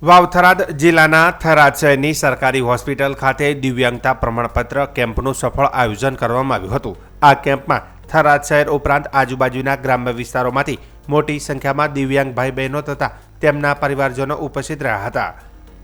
વાવ-થરાદ જિલ્લાના થરાદ શહેરની સરકારી હોસ્પિટલ ખાતે દિવ્યાંગતા પ્રમાણપત્ર કેમ્પનું સફળ આયોજન કરવામાં આવ્યું હતું। આ કેમ્પમાં થરાદ શહેર ઉપરાંત આજુબાજુના ગ્રામ્ય વિસ્તારોમાંથી મોટી સંખ્યામાં દિવ્યાંગ ભાઈ બહેનો તથા તેમના પરિવારજનો ઉપસ્થિત રહ્યા હતા।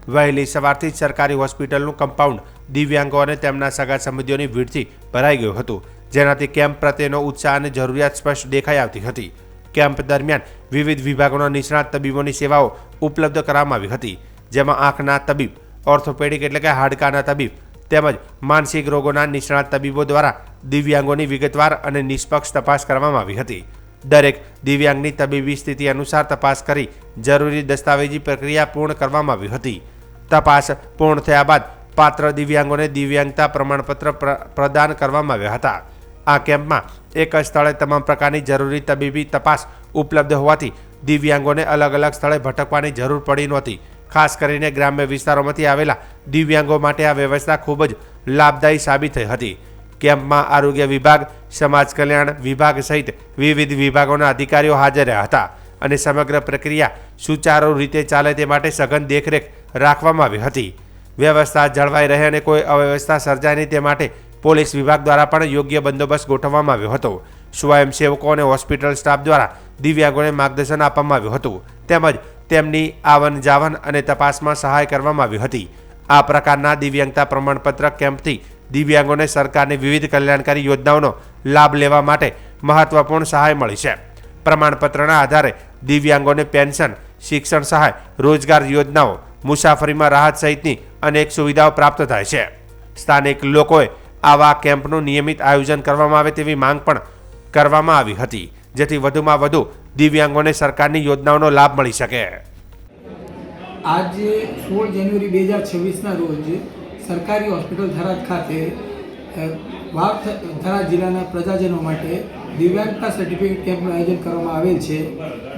વહેલી સવારથી જ સરકારી હોસ્પિટલનું કમ્પાઉન્ડ દિવ્યાંગો અને તેમના સગા સંબંધીઓની ભીડથી ભરાઈ ગયું હતું, જેનાથી કેમ્પ પ્રત્યેનો ઉત્સાહ અને જરૂરિયાત સ્પષ્ટ દેખાઈ આવતી હતી। કેમ્પ દરમિયાન વિવિધ વિભાગોના નિષ્ણાત તબીબોની સેવાઓ ઉપલબ્ધ કરવામાં આવી હતી, જેમાં આંખના તબીબ, ઓર્થોપેડિક એટલે કે હાડકાના તબીબ તેમજ માનસિક રોગોના નિષ્ણાત તબીબો દ્વારા દિવ્યાંગોની વિગતવાર અને નિષ્પક્ષ તપાસ કરવામાં આવી હતી। દરેક દિવ્યાંગની તબીબી સ્થિતિ અનુસાર તપાસ કરી જરૂરી દસ્તાવેજી પ્રક્રિયા પૂર્ણ કરવામાં આવી હતી। તપાસ પૂર્ણ થયા બાદ પાત્ર દિવ્યાંગોને દિવ્યાંગતા પ્રમાણપત્ર પ્રદાન કરવામાં આવ્યા હતા। આ કેમ્પમાં એક જ સ્થળે તમામ પ્રકારની જરૂરી તબીબી તપાસ ઉપલબ્ધ હોવાથી દિવ્યાંગોને અલગ અલગ સ્થળે ભટકવાની જરૂર પડી નહોતી। ખાસ કરીને ગ્રામ્ય વિસ્તારોમાંથી આવેલા દિવ્યાંગો માટે આ વ્યવસ્થા ખૂબ જ લાભદાયી સાબિત થઈ હતી। કેમ્પમાં આરોગ્ય વિભાગ, સમાજ કલ્યાણ વિભાગ સહિત વિવિધ વિભાગોના અધિકારીઓ હાજર રહ્યા હતા અને સમગ્ર પ્રક્રિયા સુચારુ રીતે ચાલે તે માટે સઘન દેખરેખ રાખવામાં આવી હતી। વ્યવસ્થા જળવાઈ રહે અને કોઈ અવ્યવસ્થા સર્જાય નહીં તે માટે પોલીસ વિભાગ દ્વારા પણ યોગ્ય બંદોબસ્ત ગોઠવવામાં આવ્યો હતો। સ્વયંસેવકો અને હોસ્પિટલ સ્ટાફ દ્વારા દિવ્યાંગોને માર્ગદર્શન આપવામાં આવ્યું હતું, તેમજ તેમની આવન જાવન અને તપાસમાં સહાય કરવામાં આવી હતી। આ પ્રકારના દિવ્યાંગતા પ્રમાણપત્ર કેમ્પથી દિવ્યાંગોને સરકારની વિવિધ કલ્યાણકારી યોજનાઓનો લાભ લેવા માટે મહત્વપૂર્ણ સહાય મળી છે। પ્રમાણપત્રના આધારે દિવ્યાંગોને પેન્શન, શિક્ષણ સહાય, રોજગાર યોજનાઓ, મુસાફરીમાં રાહત સહિતની અનેક સુવિધાઓ પ્રાપ્ત થાય છે। સ્થાનિક લોકોએ આવા કેમ્પનું નિયમિત આયોજન કરવામાં આવે તેવી માંગ પણ કરવામાં આવી હતી, જેથી વધુમાં વધુ દિવ્યાંગોને સરકારની યોજનાઓનો લાભ મળી શકે। આજે 16 જાન્યુઆરી 2026ના રોજ સરકારી હોસ્પિટલ થરાદ ખાતે થરાદ જિલ્લાના પ્રજાજનો માટે દિવ્યાંગતા સર્ટિફિકેટ કેમ્પનું આયોજન કરવામાં આવેલ છે,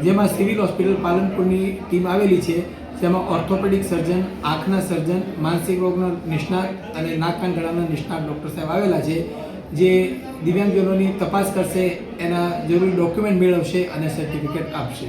જેમાં સિવિલ હોસ્પિટલ પાલનપુરની ટીમ આવેલી છે, જેમાં ઓર્થોપેડિક સર્જન, આંખના સર્જન, માનસિક રોગના નિષ્ણાત અને નાક કાન ગળાના નિષ્ણાત ડૉક્ટર સાહેબ આવેલા છે, જે દિવ્યાંગજનોની તપાસ કરશે, એના જરૂરી ડોક્યુમેન્ટ મેળવશે અને સર્ટિફિકેટ આપશે।